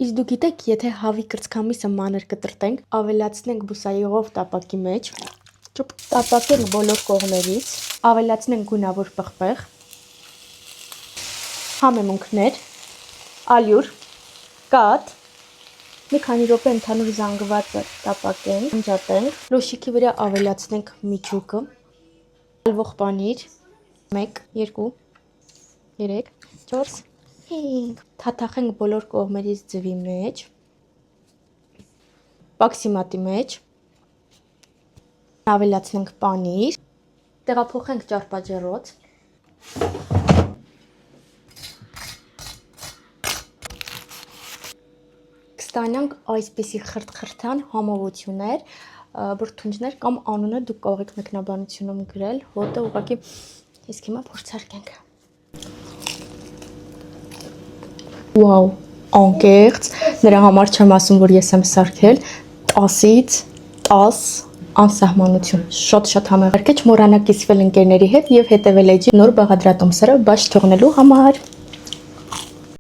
Իսկ դու գիտեք, եթե հավի կրծքամիսը մանր կտրտենք, ավելացնենք բուսաեղով տապակի մեջ, տապակենք բոլոր կողմերից, ավելացնենք գունավոր պղպեղ, համեմունքներ, ալյուր, կաթ, մի քանի րոպե ընդհանուր զանգվածը տապակենք, անջատենք, լոշիկի վրա ավելացնենք միջուկը, ալվող պանիր, 1, 2, 3, 4, 5, թաթախենք բոլոր կողմերից ձվի մեջ, պաքսիմատի մեջ, ավելացնենք պանիր, տեղափոխենք ճարպաջեռոց, կստանանք այսպիսի խրթխրթան համովություններ, բրդունջներ կամ անունը դուք կարող եք մեկնաբանությունում գրել, հոտը ուղղակի իսկ հիմա փորձարկենք։ Վաու, անկեղծ, նրա համար չեմ ասում, որ ես եմ սարքել 10-ից 10 անսահմանություն, շատ համեղարգ է, չմոռանաք կիսվել ընկերների հետ և հետևել էջի նոր բաղադրատոմսերը բաց թողնելու համար։